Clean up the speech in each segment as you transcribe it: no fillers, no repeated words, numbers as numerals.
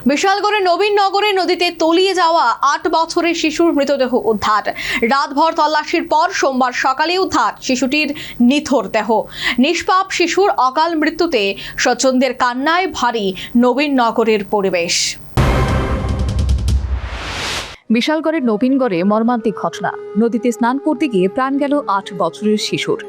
বিশালগড়ের নবীনগরে নদীতে তলিয়ে যাওয়া ৮ বছরের শিশুর মৃতদেহ উদ্ধার। রাতভর তল্লাশির পর সোমবার সকালে উদ্ধার শিশুটির নিথর দেহ। নিষ্পাপ শিশুর অকাল মৃত্যুতে স্বজনদের কান্নায় ভারী নবীনগরের পরিবেশ। বিশালগড়ের নবীনগড়ে মর্মান্তিক ঘটনা। নদীতে স্নান করতে গিয়ে প্রাণ গেল ৮ বছরের শিশুর।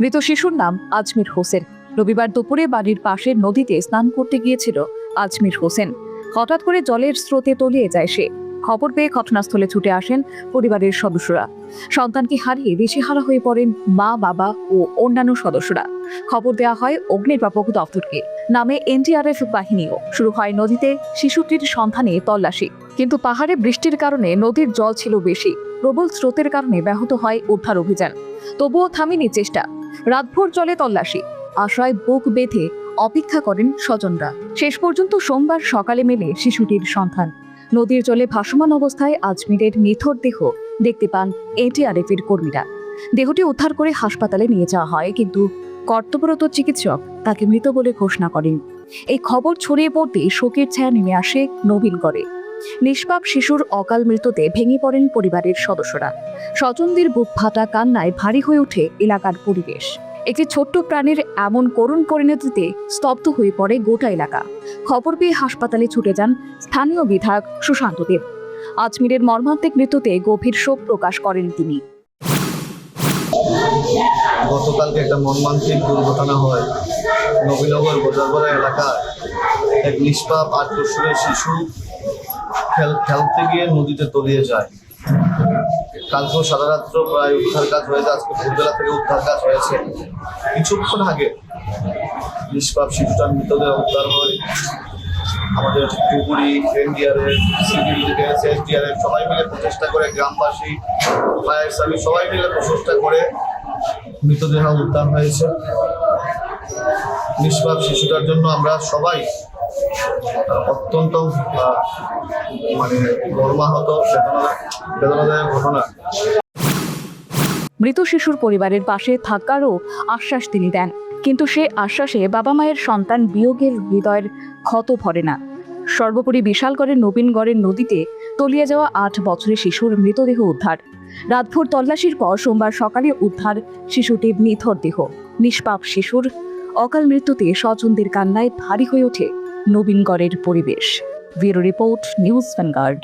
মৃত শিশুর নাম আজমির হোসেন। রবিবার দুপুরে বাড়ির পাশের নদীতে স্নান করতে গিয়েছিল আজমির হোসেন। হঠাৎ করে জলের স্রোতে তলিয়ে যায় সে। খবর পেয়ে ঘটনাস্থলে ছুটে আসেন পরিবারের সদস্যরা। সন্তানকে হারিয়ে দিশেহারা হয়ে পড়েন মা, বাবা ও অন্যান্য সদস্যরা। খবর দেওয়া হয় অগ্নিনির্বাপক দপ্তরকে। নামে এনডিআরএফ বাহিনীও। শুরু হয় নদীতে শিশুটির সন্ধানে তল্লাশি। কিন্তু পাহাড়ে বৃষ্টির কারণে নদীর জল ছিল বেশি। প্রবল স্রোতের কারণে ব্যাহত হয় উদ্ধার অভিযান। তবুও থামেনি চেষ্টা। রাতভর জলে তল্লাশি। আশায় বুক বেঁধে অপেক্ষা করেন স্বজনরা। শেষ পর্যন্ত সোমবার সকালে মেলে শিশুটির সন্ধান। নদীর জলে ভাসমান অবস্থায় আজমিরের নিথর দেহ দেখতে পান এনডিআরএফের কর্মীরা। দেহটি উদ্ধার করে হাসপাতালে নিয়ে যাওয়া হয়, কিন্তু কর্তব্যরত চিকিৎসক তাকে মৃত বলে ঘোষণা করেন। এই খবর ছড়িয়ে পড়তেই শোকের ছায়া নেমে আসে নবীনগড়ে। নিষ্পাপ শিশুর অকাল মৃত্যুতে ভেঙে পড়েন পরিবারের সদস্যরা। স্বজনদের বুক ফাটা কান্নায় ভারী হয়ে ওঠে এলাকার পরিবেশ। একটি ছোট্ট প্রাণীর এমন করুণ পরিণতিতে স্তব্ধ হয়ে পড়ে গোটা এলাকা। খবর পেয়ে হাসপাতালে ছুটে যান স্থানীয় বিধায়ক সুশান্ত দেব। আজমিরের মর্মান্তিক মৃত্যুতে গভীর শোক প্রকাশ করেন তিনি। গতকালকে একটা মর্মান্তিক দুর্ঘটনা হয় নবীনগর বাজারপাড়া এলাকায়। এক নিষ্পাপ ৮ বছরের শিশু খেলতে গিয়ে নদীতে তলিয়ে যায়। কালকেও সারা রাত্র প্রায় উদ্ধার কাজ হয়েছে। আজকে ভোরবেলা থেকে উদ্ধার কাজ হয়েছে। কিছুক্ষণ আগে নিষ্পাপ শিশুটার মৃতদেহ উদ্ধার হয়। আমাদের Dhubri, NDRF, civil defence, SDRF সবাই মিলে প্রচেষ্টা করে, গ্রামবাসী, ফায়ার সার্ভিস সবাই মিলে প্রচেষ্টা করে মৃতদেহ উদ্ধার হয়েছে। নিষ্পাপ শিশুটার জন্য আমরা সবাই অত্যন্ত মর্মাহত, বেদনাদায়ক ঘটনা। মৃত শিশুর পরিবারের পাশে থাকারও আশ্বাস তিনি দেন, কিন্তু সে আশ্বাসে বাবা মায়ের সন্তান বিয়োগের হৃদয়ের ক্ষত ভরে না। সর্বোপরি বিশালগড়ের নবীনগড়ের নদীতে তলিয়ে যাওয়া ৮ বছরের শিশুর মৃতদেহ উদ্ধার। রাতভর তল্লাশির পর সোমবার সকালে উদ্ধার শিশুটির নিথর দেহ। নিষ্পাপ শিশুর অকাল মৃত্যুতে স্বজনদের কান্নায় ভারী হয়ে ওঠে নবীনগড়ের পরিবেশ। Bureau report, news vanguard.